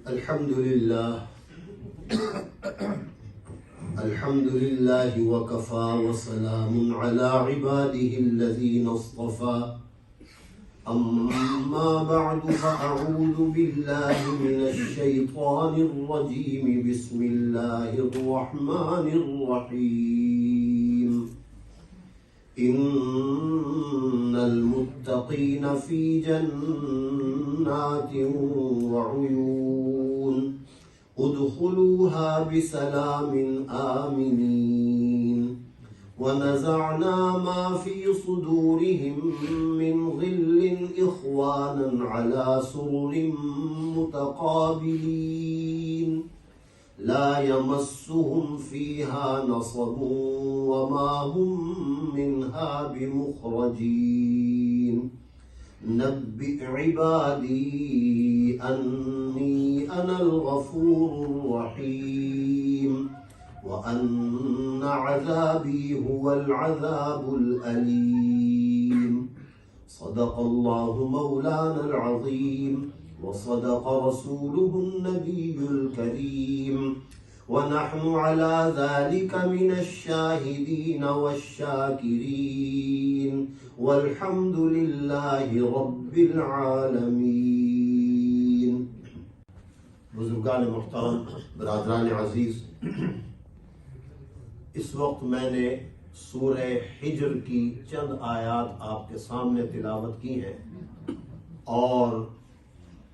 الحمد لله وكفى وسلام على عباده الذين اصطفى أما بعد فأعوذ بالله من الشيطان الرجيم بسم الله الرحمن الرحيم إن المتقين في جنات وعيون ادخلوها بسلام آمنين ونزعنا ما في صدورهم من غل إخوانا على سرر متقابلين لا يمسهم فيها نصب وما هم منها بمخرجين نبئ عبادي أني أنا الغفور الرحيم وأن عذابي هو العذاب الأليم صدق الله مولانا العظيم وصدق رسوله النبي الكريم ونحن على ذلك من الشاهدين والشاكرين والحمد لله رب العالمين. بزرگان محترم، برادران عزیز، اس وقت میں نے سورہ حجر کی چند آیات آپ کے سامنے تلاوت کی ہیں، اور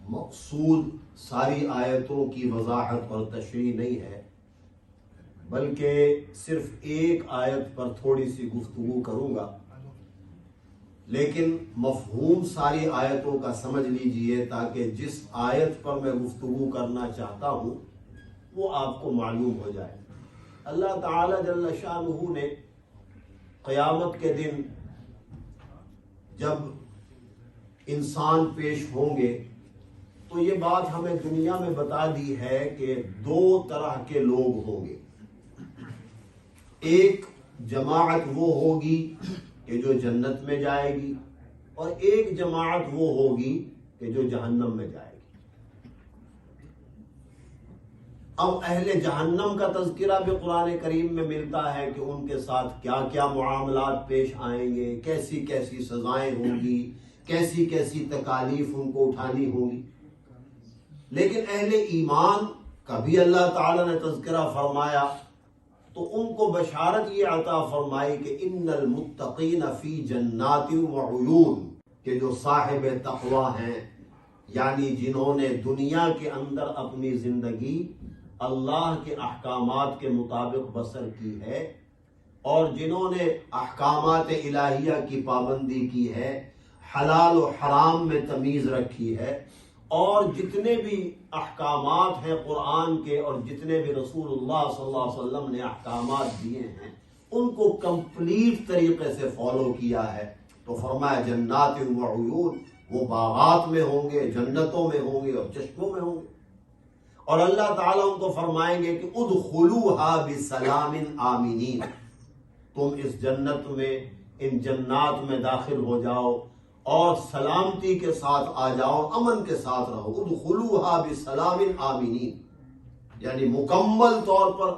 مقصود ساری آیتوں کی وضاحت اور تشریح نہیں ہے، بلکہ صرف ایک آیت پر تھوڑی سی گفتگو کروں گا، لیکن مفہوم ساری آیتوں کا سمجھ لیجئے تاکہ جس آیت پر میں گفتگو کرنا چاہتا ہوں وہ آپ کو معلوم ہو جائے۔ اللہ تعالی جل شانہ نے قیامت کے دن جب انسان پیش ہوں گے تو یہ بات ہمیں دنیا میں بتا دی ہے کہ دو طرح کے لوگ ہوں گے۔ ایک جماعت وہ ہوگی کہ جو جنت میں جائے گی، اور ایک جماعت وہ ہوگی کہ جو جہنم میں جائے گی۔ اب اہل جہنم کا تذکرہ بھی قرآن کریم میں ملتا ہے کہ ان کے ساتھ کیا کیا معاملات پیش آئیں گے، کیسی کیسی سزائیں ہوں گی، کیسی کیسی تکالیف ان کو اٹھانی ہوگی۔ لیکن اہل ایمان کا بھی اللہ تعالیٰ نے تذکرہ فرمایا تو ان کو بشارت یہ عطا فرمائی کہ ان المتقین فی جنات وعیون، کہ جو صاحب تقوی ہیں، یعنی جنہوں نے دنیا کے اندر اپنی زندگی اللہ کے احکامات کے مطابق بسر کی ہے، اور جنہوں نے احکامات الہیہ کی پابندی کی ہے، حلال و حرام میں تمیز رکھی ہے، اور جتنے بھی احکامات ہیں قرآن کے اور جتنے بھی رسول اللہ صلی اللہ علیہ وسلم نے احکامات دیے ہیں ان کو کمپلیٹ طریقے سے فالو کیا ہے، تو فرمایا جنات وعیون، وہ باغات میں ہوں گے، جنتوں میں ہوں گے اور چشموں میں ہوں گے، اور اللہ تعالیٰ ان کو فرمائیں گے کہ ادخلوها بسلام آمنین، تم اس جنت میں، ان جنات میں داخل ہو جاؤ اور سلامتی کے ساتھ آ جاؤ، امن کے ساتھ رہو۔ ادخلوها بسلام آمنین، یعنی مکمل طور پر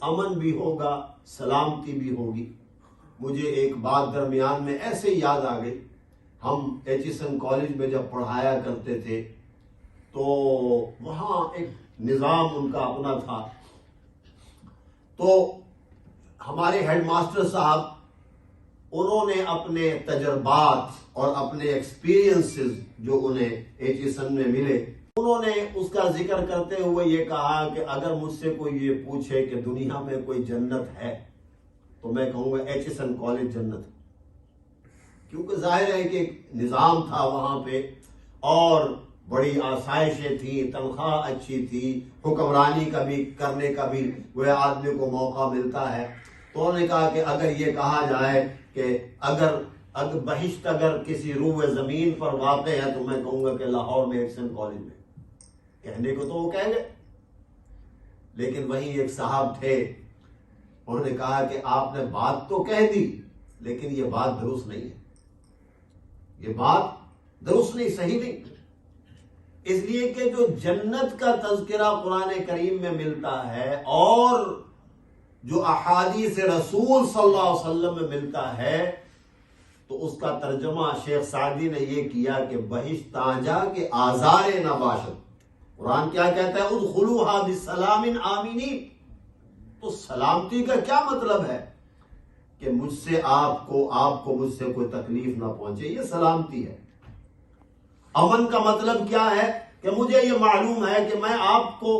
امن بھی ہوگا، سلامتی بھی ہوگی۔ مجھے ایک بات درمیان میں ایسے یاد آ گئی، ہم ایچیسن کالج میں جب پڑھایا کرتے تھے تو وہاں ایک نظام ان کا اپنا تھا، تو ہمارے ہیڈ ماسٹر صاحب انہوں نے اپنے تجربات اور اپنے ایکسپیرینسز جو انہیں ایچیسن میں ملے، انہوں نے اس کا ذکر کرتے ہوئے یہ کہا کہ اگر مجھ سے کوئی یہ پوچھے کہ دنیا میں کوئی جنت ہے تو میں کہوں گا ایچیسن کالج جنت، کیونکہ ظاہر ہے کہ ایک نظام تھا وہاں پہ، اور بڑی آسائشیں تھیں، تنخواہ اچھی تھی، حکمرانی کا بھی کرنے کا بھی وہ آدمی کو موقع ملتا ہے۔ تو انہوں نے کہا کہ اگر یہ کہا جائے کہ اگر بہشت اگر کسی روئے زمین پر واقع ہے تو میں کہوں گا کہ لاہور میں ایچیسن کالج میں، کہنے کو تو وہ کہہ گئے، لیکن وہیں ایک صاحب تھے، انہوں نے کہا کہ آپ نے بات تو کہہ دی لیکن یہ بات درست نہیں ہے، یہ بات درست نہیں، صحیح نہیں۔ اس لیے کہ جو جنت کا تذکرہ قرآن کریم میں ملتا ہے اور جو احادیث رسول صلی اللہ علیہ وسلم میں ملتا ہے تو اس کا ترجمہ شیخ سعدی نے یہ کیا کہ بہشت تاجا کے آزار نباشت. قرآن کیا کہتا ہے؟ ادخلوها بسلام آمینین. تو سلامتی کا کیا مطلب ہے؟ کہ مجھ سے آپ کو مجھ سے کوئی تکلیف نہ پہنچے، یہ سلامتی ہے. امن کا مطلب کیا ہے؟ کہ مجھے یہ معلوم ہے کہ میں آپ کو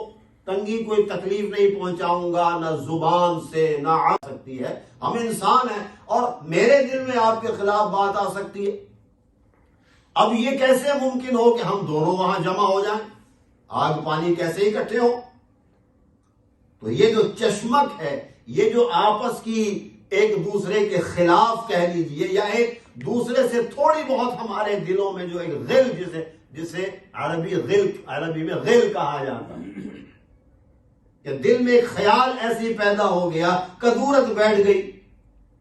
تنگی کوئی تکلیف نہیں پہنچاؤں گا، نہ زبان سے نہ آ سکتی ہے. ہم انسان ہیں اور میرے دل میں آپ کے خلاف بات آ سکتی ہے. اب یہ کیسے ممکن ہو کہ ہم دونوں وہاں جمع ہو جائیں؟ آگ پانی کیسے اکٹھے ہو؟ تو یہ جو چشمک ہے، یہ جو آپس کی ایک دوسرے کے خلاف کہہ لیجئے یا ایک دوسرے سے تھوڑی بہت ہمارے دلوں میں جو ایک غل جسے عربی میں غل کہا جاتا ہے، کہ دل میں ایک خیال ایسی پیدا ہو گیا، کدورت بیٹھ گئی،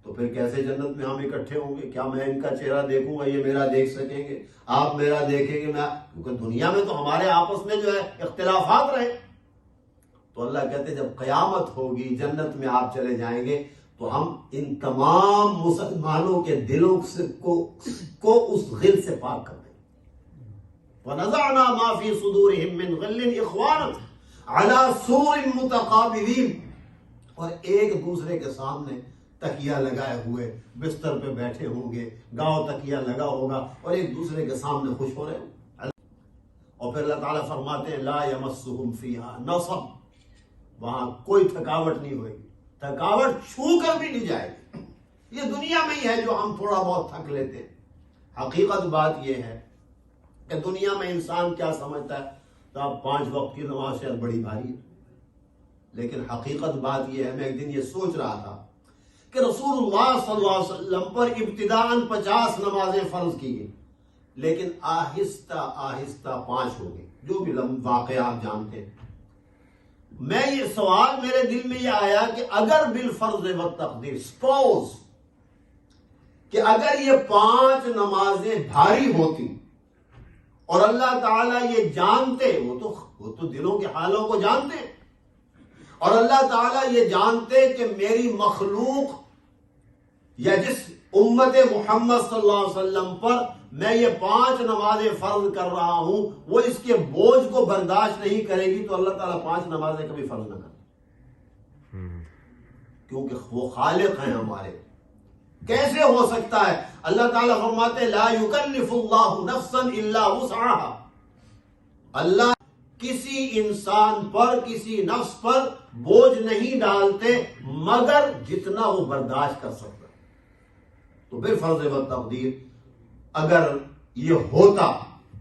تو پھر کیسے جنت میں ہم اکٹھے ہوں گے؟ کیا میں ان کا چہرہ دیکھوں گا، یہ میرا دیکھ سکیں گے، آپ میرا دیکھیں گے؟ کیونکہ دنیا میں تو ہمارے آپس میں جو ہے اختلافات رہے. تو اللہ کہتے ہیں جب قیامت ہوگی، جنت میں آپ چلے جائیں گے تو ہم ان تمام مسلمانوں کے دلوں کو اس غل سے پاک کر دیں گے. وَنَزَعْنَا مَا فِي صُدُورِهِم مِّن غِلٍّ إِخْوَانًا عَلَى سُرُرٍ مُتَقَابِلِينَ. اور ایک دوسرے کے سامنے تکیہ لگائے ہوئے بستر پہ بیٹھے ہوں گے، گاؤں تکیہ لگا ہوگا اور ایک دوسرے کے سامنے خوش ہو رہے ہیں. اور پھر اللہ تعالیٰ فرماتے ہیں لا يَمَسُّهُمْ فِيهَا نَصَبٌ. وہاں کوئی تھکاوٹ نہیں ہوئے گی، تھکاوٹ چھو کر بھی نہیں جائے گی. یہ دنیا میں ہی ہے جو ہم تھوڑا بہت تھک لیتے ہیں. حقیقت بات یہ ہے کہ دنیا میں انسان کیا سمجھتا ہے تو اب 5 وقت کی نماز شاید بڑی بھاری ہے، لیکن حقیقت بات یہ ہے، میں ایک دن یہ سوچ رہا تھا کہ رسول اللہ صلی اللہ علیہ وسلم پر ابتداءً 50 نمازیں فرض کی گئی، لیکن آہستہ آہستہ 5 ہو گئی، جو بھی واقعہ آپ جانتے ہیں. میں یہ سوال میرے دل میں یہ آیا کہ اگر بالفرض و تقدیر سپوز کہ اگر یہ 5 نمازیں بھاری ہوتی اور اللہ تعالیٰ یہ جانتے، وہ تو دلوں کے حالوں کو جانتے، اور اللہ تعالیٰ یہ جانتے کہ میری مخلوق یا جس امت محمد صلی اللہ علیہ وسلم پر میں یہ 5 نمازیں فرض کر رہا ہوں وہ اس کے بوجھ کو برداشت نہیں کرے گی، تو اللہ تعالیٰ 5 نمازیں کبھی فرض نہ کرے، کیونکہ وہ خالق ہیں ہمارے. کیسے ہو سکتا ہے؟ اللہ تعالیٰ فرماتے لا یکلف اللہ نفسا الا وسعها. اللہ کسی انسان پر، کسی نفس پر بوجھ نہیں ڈالتے مگر جتنا وہ برداشت کر سکتا. تو پھر فرض و تقدیر اگر یہ ہوتا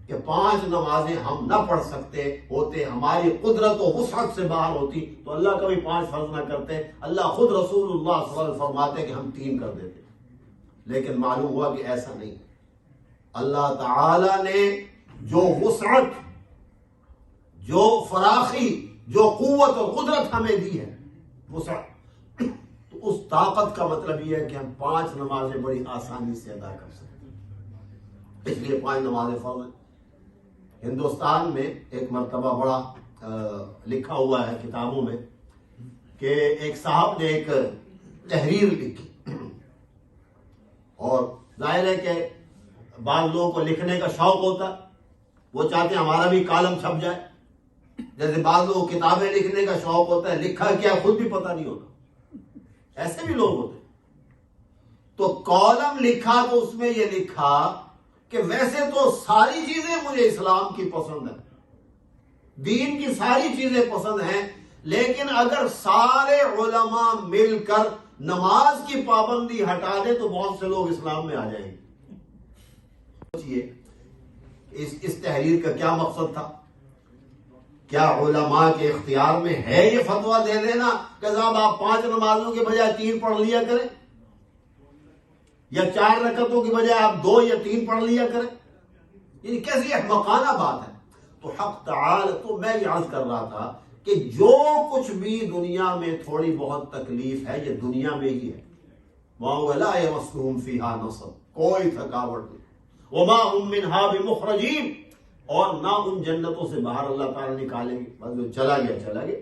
کہ 5 نمازیں ہم نہ پڑھ سکتے ہوتے، ہماری قدرت و وسعت سے باہر ہوتی، تو اللہ کبھی 5 فرض نہ کرتے. اللہ خود رسول اللہ صلی اللہ علیہ وسلم فرماتے کہ ہم 3 کر دیتے. لیکن معلوم ہوا کہ ایسا نہیں. اللہ تعالی نے جو وسعت، جو فراخی، جو قوت اور قدرت ہمیں دی ہے وسعت، تو اس طاقت کا مطلب یہ ہے کہ ہم 5 نمازیں بڑی آسانی سے ادا کر سکتے ہیں. اس لیے 5 نمازیں فرض ہیں. ہندوستان میں ایک مرتبہ بڑا لکھا ہوا ہے کتابوں میں کہ ایک صاحب نے ایک تحریر لکھی، اور ظاہر ہے کہ بعض لوگوں کو لکھنے کا شوق ہوتا، وہ چاہتے ہیں ہمارا بھی کالم چھپ جائے. جیسے بعض لوگوں کو کتابیں لکھنے کا شوق ہوتا ہے، لکھا کیا خود بھی پتہ نہیں ہوتا، ایسے بھی لوگ ہوتے. تو کالم لکھا تو اس میں یہ لکھا کہ ویسے تو ساری چیزیں مجھے اسلام کی پسند ہیں، دین کی ساری چیزیں پسند ہیں، لیکن اگر سارے علماء مل کر نماز کی پابندی ہٹا دے تو بہت سے لوگ اسلام میں آ جائیں گے. سوچئے اس تحریر کا کیا مقصد تھا؟ کیا علماء کے اختیار میں ہے یہ فتویٰ دے دینا کہ صاحب آپ 5 نمازوں کے بجائے 3 پڑھ لیا کریں، یا 4 رکعتوں کی بجائے آپ 2 یا 3 پڑھ لیا کریں؟ یعنی کیسی احمقانہ بات ہے. تو حق تعالی، تو میں یہ عرض کر رہا تھا کہ جو کچھ بھی دنیا میں تھوڑی بہت تکلیف ہے یہ دنیا میں ہی ہے. وَهُوَ لَا يَمَسُّهُمْ فِيهَا نَصَبٌ، کوئی تھکاوٹ نہیں. وَمَا هُمْ مِنْهَا بِمُخْرَجِينَ، اور نہ ان جنتوں سے باہر اللہ تعالیٰ نکالیں گے، بس جو چلا گیا چلا گیا.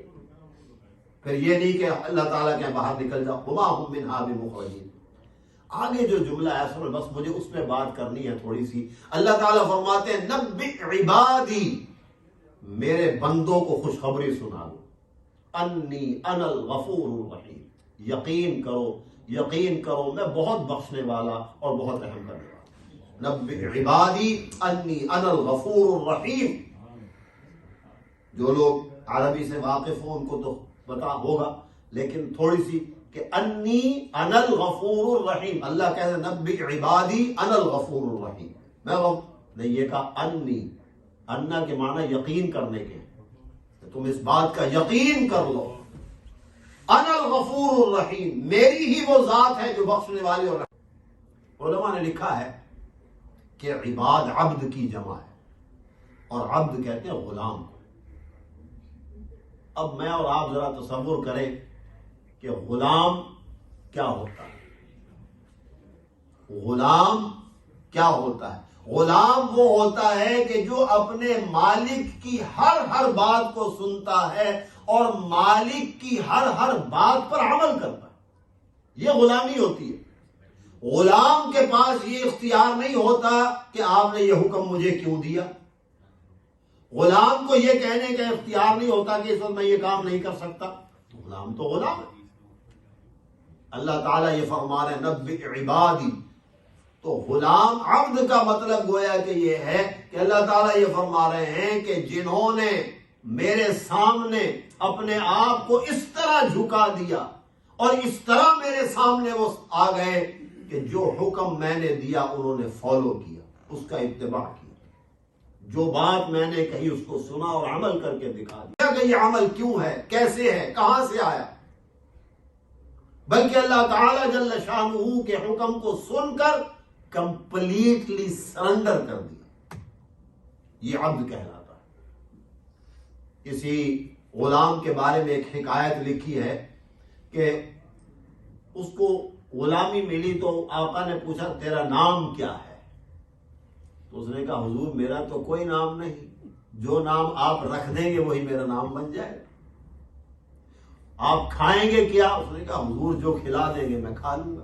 پھر یہ نہیں کہ اللہ تعالیٰ کے باہر نکل جاؤ، وما هم منها بمخرجین. آگے جو جملہ ہے اصل بس مجھے اس پہ بات کرنی ہے تھوڑی سی. اللہ تعالیٰ فرماتے ہیں نبئ عبادی، میرے بندوں کو خوشخبری سنا دو، انی انا الغفور الرحیم، یقین کرو میں بہت بخشنے والا اور بہت رحم کرنے والا. نبئ عبادی انی انا الغفور الرحیم. جو لوگ عربی سے واقف ہوں ان کو تو پتا ہوگا، لیکن تھوڑی سی کہ انی انا الغفور الرحیم. اللہ کہتے ہیں نبئ عبادی انا الغفور الرحیم. میں نہیں، یہ کہا انی، انا کے معنی یقین کرنے کے ہیں، تم اس بات کا یقین کر لو. انا الغفور الرحیم، میری ہی وہ ذات ہے جو بخشنے والی اور رحیم. علماء نے لکھا ہے کہ عباد عبد کی جمع ہے، اور عبد کہتے ہیں غلام کو. اب میں اور آپ ذرا تصور کریں کہ غلام کیا ہوتا ہے. غلام کیا ہوتا ہے؟ غلام وہ ہوتا ہے کہ جو اپنے مالک کی ہر بات کو سنتا ہے اور مالک کی ہر بات پر عمل کرتا ہے. یہ غلامی ہوتی ہے. غلام کے پاس یہ اختیار نہیں ہوتا کہ آپ نے یہ حکم مجھے کیوں دیا. غلام کو یہ کہنے کا اختیار نہیں ہوتا کہ اس وقت میں یہ کام نہیں کر سکتا. غلام تو غلام ہے. اللہ تعالیٰ یہ فرما رہے ہیں نبئ عبادی. تو غلام عبد کا مطلب گویا کہ یہ ہے کہ اللہ تعالیٰ یہ فرما رہے ہیں کہ جنہوں نے میرے سامنے اپنے آپ کو اس طرح جھکا دیا اور اس طرح میرے سامنے وہ آ گئے کہ جو حکم میں نے دیا انہوں نے فالو کیا، اس کا اتباع کیا. جو بات میں نے کہی اس کو سنا اور عمل کر کے دکھا دیا کہ یہ عمل کیوں ہے، کیسے ہے، کہاں سے آیا. بلکہ اللہ تعالیٰ جل شانہ کے حکم کو سن کر کمپلیٹلی سرنڈر کر دیا. یہ عبد کہلاتا ہے. اسی غلام کے بارے میں ایک حکایت لکھی ہے کہ اس کو غلامی ملی تو آقا نے پوچھا تیرا نام کیا ہے؟ تو اس نے کہا حضور میرا تو کوئی نام نہیں، جو نام آپ رکھ دیں گے وہی میرا نام بن جائے گا. آپ کھائیں گے کیا؟ اس نے کہا حضور جو کھلا دیں گے میں کھا لوں گا.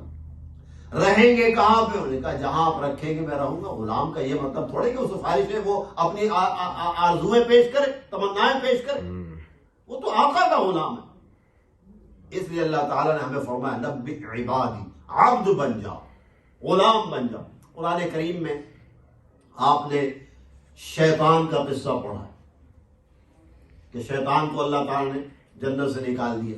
رہیں گے کہاں پہ؟ انہوں نے کہا جہاں آپ رکھیں گے میں رہوں گا. غلام کا یہ مطلب تھوڑے کہ اس سفارش ہے وہ اپنی آرزویں پیش کرے، تمنائیں پیش کرے. وہ تو آقا کا غلام ہے. اس لیے اللہ تعالیٰ نے ہمیں فرمایا نبئ عبادی، عبد بن جاؤ، غلام بن جاؤ. قرآن کریم میں آپ نے شیطان کا قصہ پڑھا ہے کہ شیطان کو اللہ تعالیٰ نے جنت سے نکال دیا.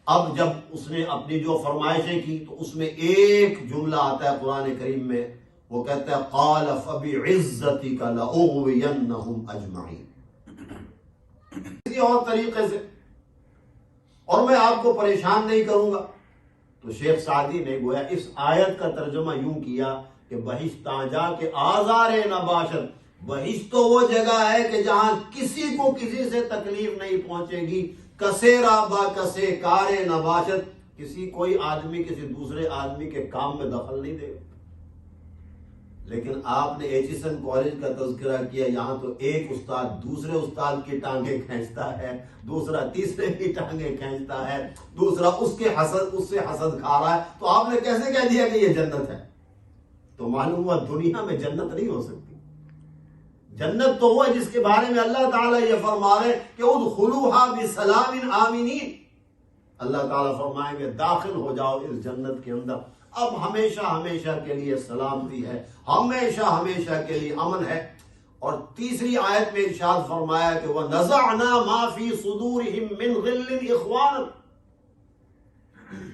اب جب اس نے اپنی جو فرمائشیں کی تو اس میں ایک جملہ آتا ہے قرآن کریم میں، وہ کہتا ہے قال فبعزتک لأغوینہم اجمعین. کسی اور طریقے سے اور میں آپ کو پریشان نہیں کروں گا. تو شیخ سعدی نے گویا اس آیت کا ترجمہ یوں کیا کہ بہشت جا کے آزار نباشت. بہشت تو وہ جگہ ہے کہ جہاں کسی کو کسی سے تکلیف نہیں پہنچے گی. کسے رابا کسے کار نباشت، کسی کوئی آدمی کسی دوسرے آدمی کے کام میں دخل نہیں دے گا. لیکن آپ نے ایچیسن کالج کا تذکرہ کیا، یہاں تو ایک استاد دوسرے استاد کی ٹانگیں کھینچتا ہے، دوسرا تیسرے کی ٹانگیں کھینچتا ہے، دوسرا اس سے حسد کھا رہا ہے. تو آپ نے کیسے کہہ دیا کہ یہ جنت ہے؟ تو معلوم ہوا دنیا میں جنت نہیں ہو سکتی. جنت تو وہ ہے جس کے بارے میں اللہ تعالیٰ یہ فرما رہے کہ ادخلوها بسلام آمنین. اللہ تعالیٰ فرمائیں گے داخل ہو جاؤ اس جنت کے اندر، اب ہمیشہ ہمیشہ کے لیے سلامتی ہے، ہمیشہ ہمیشہ کے لیے امن ہے. اور تیسری آیت میں ارشاد فرمایا کہ وَنَزَعْنَا مَا فِي صُدُورِهِم مِّن غِلٍّ إِخْوَانًا.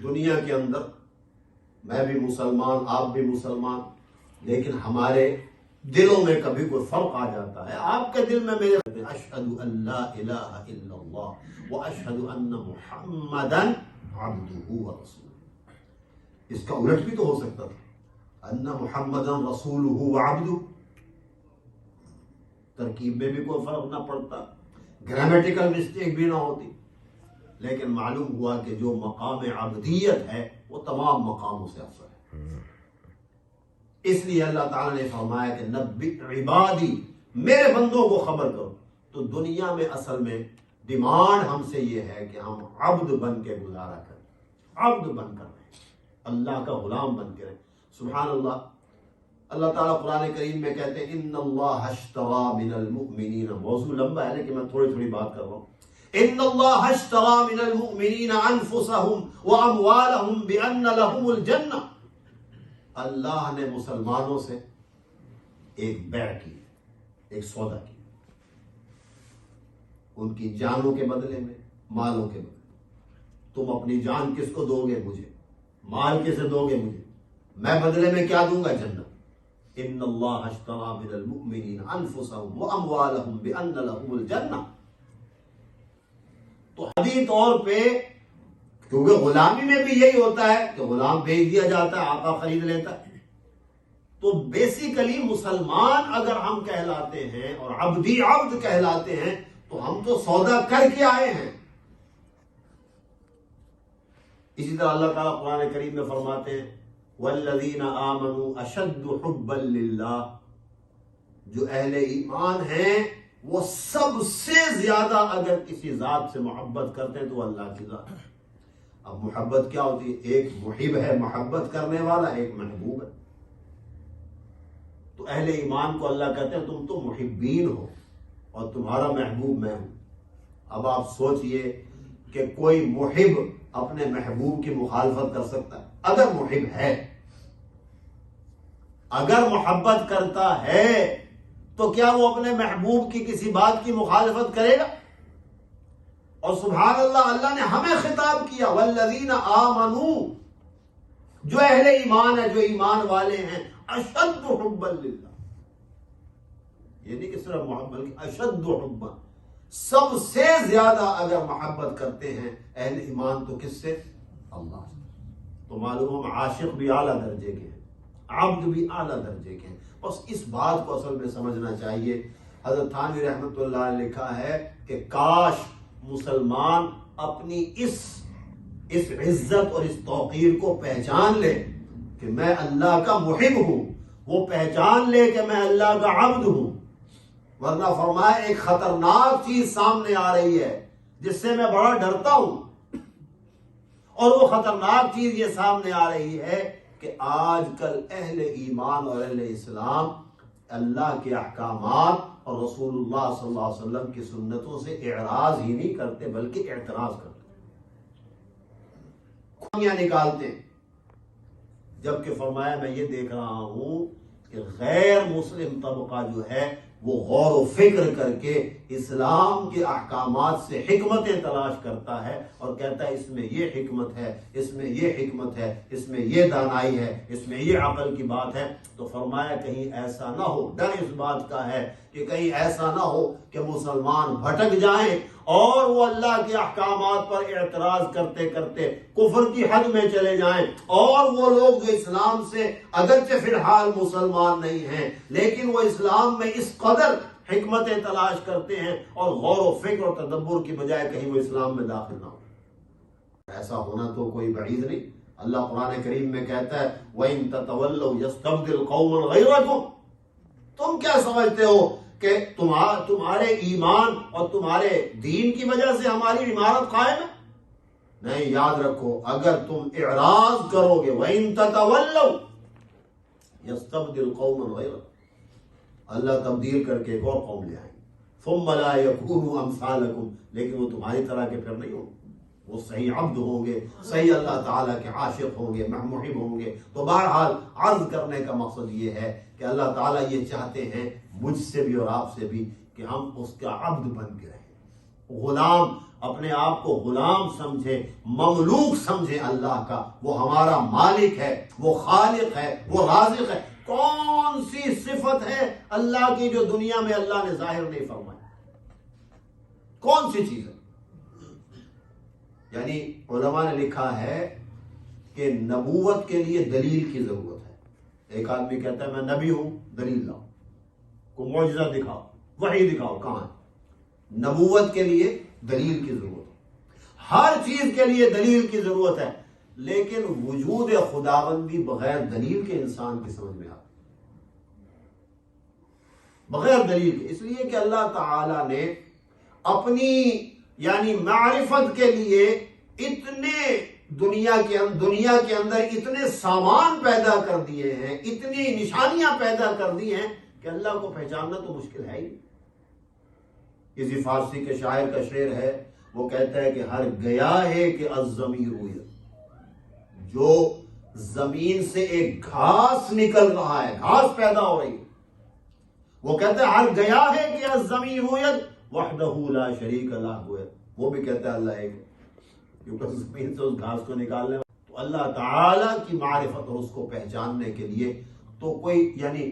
دنیا کے اندر میں بھی مسلمان، آپ بھی مسلمان، لیکن ہمارے دلوں میں کبھی کوئی فرق آ جاتا ہے. آپ کے دل میں میرے اشہد ان لا الہ الا اللہ واشہد ان محمدا عبدہ ورسولہ. اس کا الٹ بھی تو ہو سکتا تھا، ان محمدا رسولہ وعبدہ. ترکیب میں بھی کوئی فرق نہ پڑتا، گرامیٹیکل مسٹیک بھی نہ ہوتی. لیکن معلوم ہوا کہ جو مقام عبدیت ہے وہ تمام مقاموں سے افضل ہے. اس لیے اللہ تعالیٰ نے فرمایا کہ نبی عبادی، میرے بندوں کو خبر کرو. تو دنیا میں اصل میں ڈیمانڈ ہم سے یہ ہے کہ ہم عبد بن کے گزارا کریں، عبد بن کر رہیں، اللہ کا غلام بن کے رہیں. سبحان اللہ. اللہ تعالیٰ قرآن کریم میں کہتے ہیں ان اللہ اشتری من المؤمنین. موضوع لمبا ہے لیکن میں تھوڑی تھوڑی بات کر رہا ہوں. ان اللہ اشتری من المؤمنین انفسهم واموالهم بان لهم الجنہ. اللہ نے مسلمانوں سے ایک بیع کی، ایک سودا کی، ان کی جانوں کے بدلے میں، مالوں کے بدلے. تم اپنی جان کس کو دو گے؟ مجھے. مال کسے دو گے؟ مجھے. میں بدلے میں کیا دوں گا؟ جنت. ان اللہ اشتری من المؤمنین انفسهم واموالهم بان لهم الجنہ. تو حدیث طور پہ، کیونکہ غلامی میں بھی یہی ہوتا ہے کہ غلام بیچ دیا جاتا ہے، آقا خرید لیتا ہے. تو بیسیکلی مسلمان اگر ہم کہلاتے ہیں اور عبدی عبد کہلاتے ہیں تو ہم تو سودا کر کے آئے ہیں. اسی طرح اللہ تعالیٰ قرآن کریم میں فرماتے ہیں والذین آمنوا اشد حبا للہ. جو اہل ایمان ہیں وہ سب سے زیادہ اگر کسی ذات سے محبت کرتے ہیں تو اللہ کی ذات. اب محبت کیا ہوتی ہے؟ ایک محب ہے محبت کرنے والا، ایک محبوب ہے. تو اہل ایمان کو اللہ کہتے ہیں تم تو محبین ہو اور تمہارا محبوب میں ہوں. اب آپ سوچئے کہ کوئی محب اپنے محبوب کی مخالفت کر سکتا ہے؟ اگر محب ہے، اگر محبت کرتا ہے تو کیا وہ اپنے محبوب کی کسی بات کی مخالفت کرے گا؟ اور سبحان اللہ، اللہ نے ہمیں خطاب کیا والذین آمنوا، جو اہل ایمان ہے، جو ایمان والے ہیں، اشد حبا للہ. یہ نہیں کہ صرف محبت، بلکہ اشد حبا، سب سے زیادہ اگر محبت کرتے ہیں اہل ایمان تو کس سے؟ اللہ سے. تو معلوم ہم عاشق بھی اعلیٰ درجے کے ہیں، عبد بھی اعلیٰ درجے کے ہیں. بس اس بات کو اصل میں سمجھنا چاہیے. حضرت تھانوی رحمۃ اللہ نے لکھا ہے کہ کاش مسلمان اپنی اس عزت اور اس توقیر کو پہچان لے کہ میں اللہ کا محب ہوں، وہ پہچان لے کہ میں اللہ کا عبد ہوں. ورنہ فرمایا ایک خطرناک چیز سامنے آ رہی ہے جس سے میں بڑا ڈرتا ہوں، اور وہ خطرناک چیز یہ سامنے آ رہی ہے کہ آج کل اہل ایمان اور اہل اسلام اللہ کے احکامات اور رسول اللہ صلی اللہ علیہ وسلم کی سنتوں سے اعراض ہی نہیں کرتے بلکہ اعتراض کرتے، خامیاں نکالتے ہیں. جبکہ فرمایا میں یہ دیکھ رہا ہوں کہ غیر مسلم طبقہ جو ہے وہ غور و فکر کر کے اسلام کے احکامات سے حکمتیں تلاش کرتا ہے اور کہتا ہے اس میں یہ حکمت ہے، اس میں یہ حکمت ہے، اس میں یہ دانائی ہے، اس میں یہ عقل کی بات ہے. تو فرمایا کہیں ایسا نہ ہو، ڈر اس بات کا ہے کہ کہیں ایسا نہ ہو کہ مسلمان بھٹک جائیں اور وہ اللہ کے احکامات پر اعتراض کرتے کرتے کفر کی حد میں چلے جائیں، اور وہ لوگ جو اسلام سے اگرچہ فی الحال مسلمان نہیں ہیں لیکن وہ اسلام میں اس قدر حکمتیں تلاش کرتے ہیں اور غور و فکر اور تدبر کی بجائے کہیں وہ اسلام میں داخل نہ ہو. ایسا ہونا تو کوئی بعید نہیں. اللہ قرآن کریم میں کہتا ہے وَإِن تَتَوَلَّوْا يَسْتَبْدِلْ قَوْمًا غَيْرَكُمْ. تم کیا سمجھتے ہو کہ تمہارے ایمان اور تمہارے دین کی وجہ سے ہماری عمارت قائم ہے؟ نہیں، یاد رکھو اگر تم اعراض کرو گے وَإِن تَتَوَلَّوْا يَسْتَبْدِلْ قَوْمًا غَيْرَكُمْ، اللہ تبدیل کر کے ایک اور قوم لے آئیں. ثُمَّ لَا يَكُونُوا أَمْثَالَكُمْ، لیکن وہ تمہاری طرح کے پھر نہیں ہوں گے، وہ صحیح عبد ہوں گے، صحیح اللہ تعالیٰ کے عاشق ہوں گے، محب ہوں گے. تو بہرحال عرض کرنے کا مقصد یہ ہے کہ اللہ تعالیٰ یہ چاہتے ہیں مجھ سے بھی اور آپ سے بھی کہ ہم اس کا عبد بن کے رہیں، غلام، اپنے آپ کو غلام سمجھے، مملوک سمجھے اللہ کا. وہ ہمارا مالک ہے، وہ خالق ہے، وہ رازق ہے. کون سی صفت ہے اللہ کی جو دنیا میں اللہ نے ظاہر نہیں فرمائی؟ کون سی چیز ہے؟ یعنی علماء نے لکھا ہے کہ نبوت کے لیے دلیل کی ضرورت ہے. ایک آدمی کہتا ہے میں نبی ہوں، دلیل لاؤ، کوئی معجزہ دکھاؤ، وحی دکھاؤ. کہاں ہے؟ نبوت کے لیے دلیل کی ضرورت ہے، ہر چیز کے لیے دلیل کی ضرورت ہے. لیکن وجود خداوندی بغیر دلیل کے انسان کی سمجھ میں آتی. بغیر دلیل کے، اس لیے کہ اللہ تعالی نے اپنی یعنی معرفت کے لیے اتنے دنیا کے اندر اتنے سامان پیدا کر دیے ہیں، اتنی نشانیاں پیدا کر دی ہیں کہ اللہ کو پہچاننا تو مشکل ہے ہی۔ کسی فارسی کے شاعر کا شعر ہے، وہ کہتا ہے کہ ہر گیا ہے کہ الضمیر ہوئی، جو زمین سے ایک گھاس نکل رہا ہے، گھاس پیدا ہو رہی ہے، وہ کہتا ہے ہر گیا ہے کہ الضمیر ہوئی وحدہ لا شریک لہ ہوئی، وہ بھی کہتا ہے اللہ ایک، کیونکہ زمین سے اس گھاس کو نکالنے تو اللہ تعالی کی معرفت اور اس کو پہچاننے کے لیے تو کوئی یعنی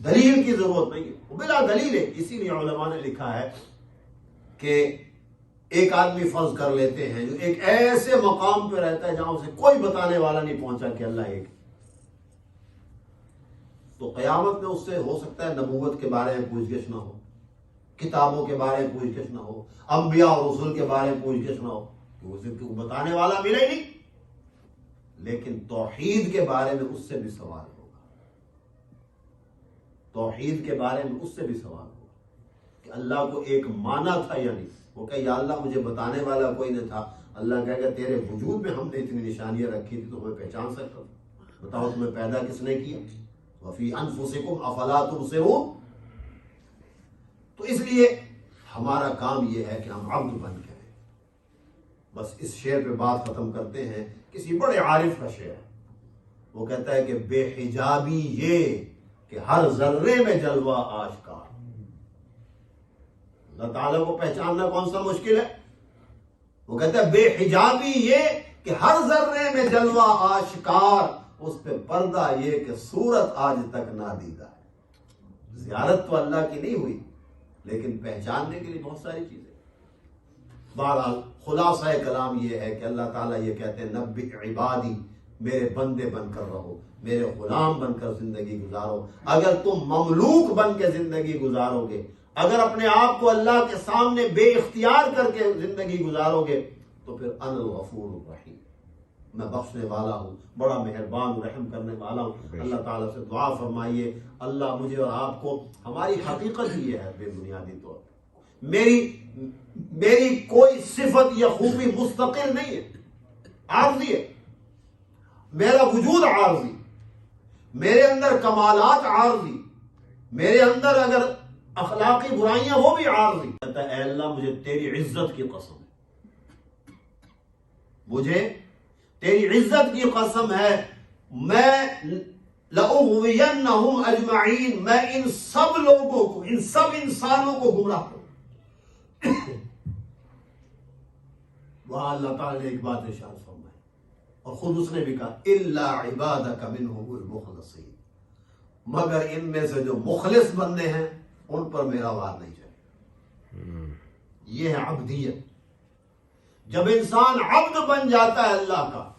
دلیل کی ضرورت نہیں ہے، وہ بلا دلیل ہے۔ اسی لیے علماء نے لکھا ہے کہ ایک آدمی فرض کر لیتے ہیں جو ایک ایسے مقام پہ رہتا ہے جہاں اسے کوئی بتانے والا نہیں پہنچا کہ اللہ ایک، تو قیامت میں اس سے ہو سکتا ہے نبوت کے بارے میں پوچھ گچھ نہ ہو، کتابوں کے بارے میں پوچھ گچھ نہ ہو، انبیاء اور رسول کے بارے میں پوچھ گچھ نہ ہو، اسے بتانے والا ملے نہیں، لیکن توحید کے بارے میں اس سے بھی سوال ہوگا، توحید کے بارے میں اس سے بھی سوال ہوگا کہ اللہ کو ایک مانا تھا یا نہیں۔ وہ کہ یا اللہ مجھے بتانے والا کوئی نہ تھا، اللہ کہے گا تیرے وجود میں ہم نے اتنی نشانیاں رکھی تھی تو ہمیں پہچان سکتا تھا، بتاؤ تمہیں پیدا کس نے کیا، وفی انفسکم افلا تبصرون۔ تو اس لیے ہمارا کام یہ ہے کہ ہم عبد بن کے رہیں۔ بس اس شعر پہ بات ختم کرتے ہیں، کسی بڑے عارف کا شعر ہے، وہ کہتا ہے کہ بے حجابی یہ کہ ہر ذرے میں جلوہ آشکار۔ اللہ تعالیٰ کو پہچاننا کون سا مشکل ہے؟ وہ کہتا ہے بے حجابی یہ کہ ہر ذرے میں جلوہ آشکار، اس پہ پردہ یہ کہ صورت آج تک نادیدہ ہے۔ زیارت تو اللہ کی نہیں ہوئی، لیکن پہچاننے کے لیے بہت ساری چیزیں۔ بہرحال خلاصہ کلام یہ ہے کہ اللہ تعالیٰ یہ کہتے ہیں نبی عبادی، میرے بندے بن کر رہو، میرے غلام بن کر زندگی گزارو۔ اگر تم مملوک بن کے زندگی گزارو گے، اگر اپنے آپ کو اللہ کے سامنے بے اختیار کر کے زندگی گزارو گے تو پھر انا الغفور الرحیم، میں بخشنے والا ہوں، بڑا مہربان رحم کرنے والا ہوں۔ اللہ تعالیٰ سے دعا فرمائیے اللہ مجھے اور آپ کو، ہماری حقیقت یہ ہے بے بنیادی طور پر، میری کوئی صفت یا خوبی مستقل نہیں ہے، عارضی ہے، میرا وجود عارضی، میرے اندر کمالات عارضی، میرے اندر اگر اخلاقی برائیاں وہ بھی عارضی۔ کہتا ہے اے اللہ مجھے تیری عزت کی قسم ہے، مجھے تیری عزت کی قسم ہے، میں لأغوینہم اجمعین، میں ان سب لوگوں کو، ان سب انسانوں کو گمراہ کروں۔ وہاں اللہ تعالیٰ نے ایک بات ارشاد فرمائی اور خود اس نے بھی کہا الا عبادک منہم المخلصین، مگر ان میں سے جو مخلص بندے ہیں ان پر میرا وار نہیں چلے۔ یہ ہے عبدیت۔ جب انسان عبد بن جاتا ہے اللہ کا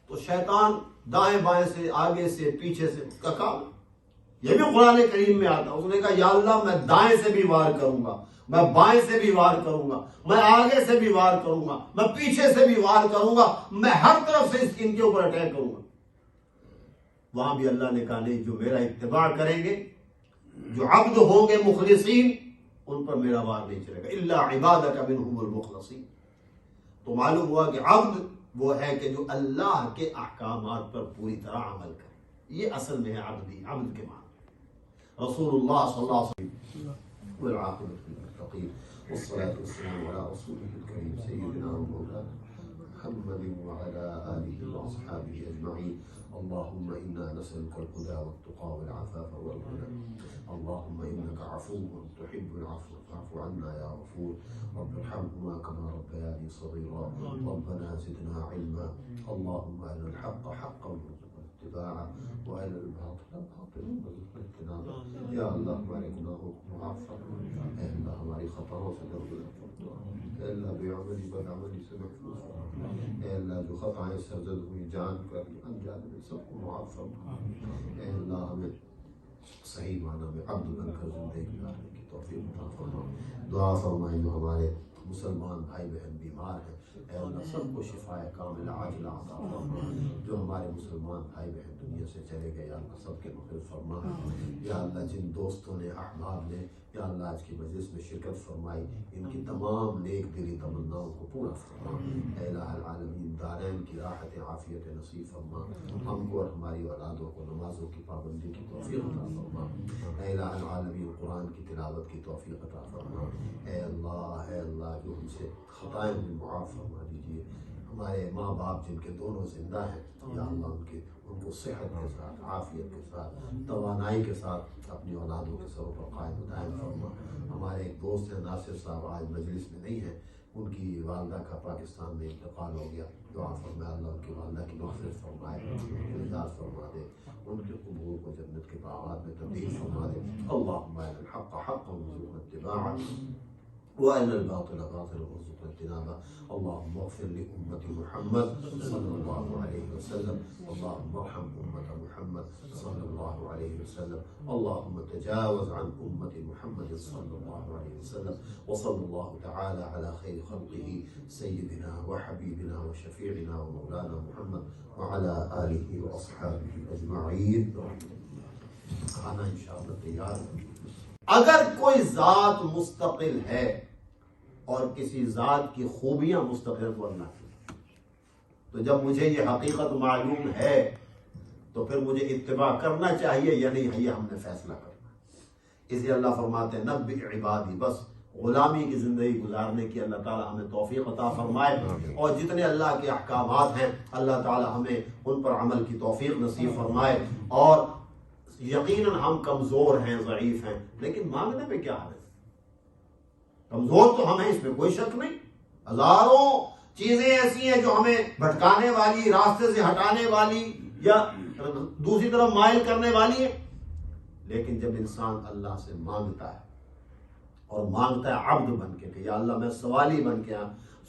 تو شیطان دائیں بائیں سے، آگے سے، پیچھے سے، اس کا کام۔ یہ بھی قرآن کریم میں آتا، اس نے کہا یا اللہ میں دائیں سے بھی وار کروں گا، میں بائیں سے بھی وار کروں گا، میں آگے سے بھی وار کروں گا، میں پیچھے سے بھی وار کروں گا، میں ہر طرف سے ان کے اوپر اٹیک کروں گا۔ وہاں بھی اللہ نے کہا نہیں، جو میرا اتباع کریں گے، جو عبد ہوں گے مخلصین، ان پر میرا وار نہیں چلے گا، الا عبادک منہم المخلصین۔ تو معلوم ہوا کہ عبد وہ ہے کہ جو اللہ کے احکامات پر پوری طرح عمل کرے، یہ اصل میں ہے عبدی، عبد کے معنی۔ رسول اللہ صلی اللہ علیہ وسلم والعاقبۃ للمتقین والصلاة والسلام على رسوله الكريم سيدنا ومولانا محمد وعلى آله وأصحابه أجمعين۔ اللهم إنا نسألك الهدى والتقى والعفاف والغنى، اللهم إنك عفو تحب العفو فاعف عنا يا غفور، رب ارحمهما كما ربياني صغيرا، ربنا زدنا علما، اللهم أرنا الحق حقا وارزقنا اتباعه وأرنا الباطل باطلا وارزقنا اجتنابه۔ یا اللہ ہمارے گناہوں کو معاف فرما، اے اللہ ہماری خطاؤں سے درگزر فرما، اے اللہ بے عملی بد عملی سے محفوظ فرما، اے اللہ جو خطائیں سرزد ہوئی جان کر انجان میں سب کو معاف فرما، اے اللہ ہمیں صحیح معنی میں عبد بن کر زندگی گزارنے کی توفیق عطا فرما۔ دعا فرمائیں جو ہمارے مسلمان بھائی بہن بیمار ہیں اے اللہ سب کو شفائے کاملہ عاجلہ عطا فرما، جو ہمارے مسلمان بھائی بہن دنیا سے چلے گئے یا اللہ سب کے مغفرت فرما، یا اللہ جن دوستوں نے احباب نے یا اللہ آج کی مجلس میں شرکت فرمائی ان کی تمام نیک دلی تمناؤں کو پورا فرما، اے الہ العالمین دارین کی راحت عافیت نصیب فرما، ہم کو اور ہماری اولادوں کو نمازوں کی پابندی کی توفیق عطا فرما، اے الہ العالمین قرآن کی تلاوت کی توفیق عطا فرما، اے اللہ جو ہم سے خطائیں بھی معاف فرما دیجیے، ہمارے ماں باپ جن کے دونوں زندہ ہیں یا اللہ ان کو صحت کے ساتھ عافیت کے ساتھ توانائی کے ساتھ اپنی اولادوں کے سروں پر قائم و دائم فرما، ہمارے ایک دوست ہیں ناصر صاحب آج مجلس میں نہیں ہیں، ان کی والدہ کا پاکستان میں انتقال ہو گیا، دعا فرمائے اللہ ان کی والدہ کی مغفرت فرمائے، ان کی نجات فرما دے، ان کے قبور کو جنت کے باغات میں تبدیل فرما دے، اللہم ارنا الحق حقا وارزقنا اتباعہ وارنا الباطل باطلا وارزقنا اجتنابہ، اللہم اغفر لأمة محمد صلی اللہ علیہ وسلم، اللہم ارحم أمة محمد صلی اللہ علیہ وسلم، اللہم تجاوز عن أمة محمد صلی اللہ علیہ وسلم، وصلی اللہ تعالی علی خیر خلقہ سیدنا وحبیبنا وشفیعنا ومولانا محمد وعلى آلہ واصحابہ اجمعین۔ کھانا انشاءاللہ تیار ہے۔ اگر کوئی ذات مستقل ہے اور کسی ذات کی خوبیاں مستقل کو اللہ کی، تو جب مجھے یہ حقیقت معلوم ہے تو پھر مجھے اتباع کرنا چاہیے یا نہیں، یہ ہم نے فیصلہ کرنا ہے۔ اس لیے اللہ فرماتے ہیں نبئ عبادی، بس غلامی کی زندگی گزارنے کی اللہ تعالی ہمیں توفیق عطا فرمائے، اور جتنے اللہ کے احکامات ہیں اللہ تعالی ہمیں ان پر عمل کی توفیق نصیب فرمائے۔ اور یقیناً ہم کمزور ہیں، ضعیف ہیں، لیکن مانگنے میں کیا حرج؟ کمزور تو ہم ہیں، اس میں کوئی شک نہیں، ہزاروں چیزیں ایسی ہیں جو ہمیں بھٹکانے والی، راستے سے ہٹانے والی یا دوسری طرف مائل کرنے والی ہے، لیکن جب انسان اللہ سے مانگتا ہے اور مانگتا ہے عبد بن کے کہ یا اللہ میں سوالی بن کے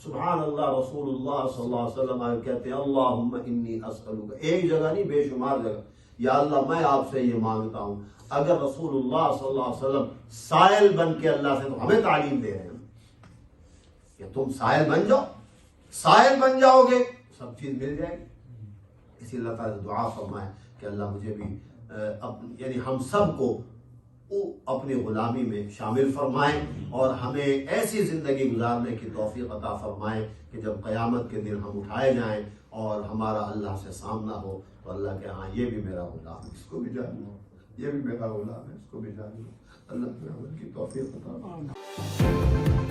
سبحان اللہ، رسول اللہ صلی اللہ علیہ وسلم کہتے ہیں اللہم انی اسألک، ایک جگہ نہیں بے شمار جگہ، یا اللہ میں آپ سے یہ مانگتا ہوں۔ اگر رسول اللہ صلی اللہ علیہ وسلم سائل بن کے اللہ سے، تو ہمیں تعلیم دے رہے ہیں کہ تم سائل بن جاؤ، سائل بن جاؤ گے سب چیز مل جائے گی۔ اسی اللہ تعالیٰ سے دعا فرمائے کہ اللہ مجھے بھی یعنی ہم سب کو اپنی غلامی میں شامل فرمائیں، اور ہمیں ایسی زندگی گزارنے کی توفیق عطا فرمائیں کہ جب قیامت کے دن ہم اٹھائے جائیں اور ہمارا اللہ سے سامنا ہو تو اللہ کے ہاں یہ بھی میرا غلام ہے، اس کو بھی جانو، یہ بھی میرا غلام ہے، اس کو بھی جانو۔ اللہ کی توفیق عطا فرمائے۔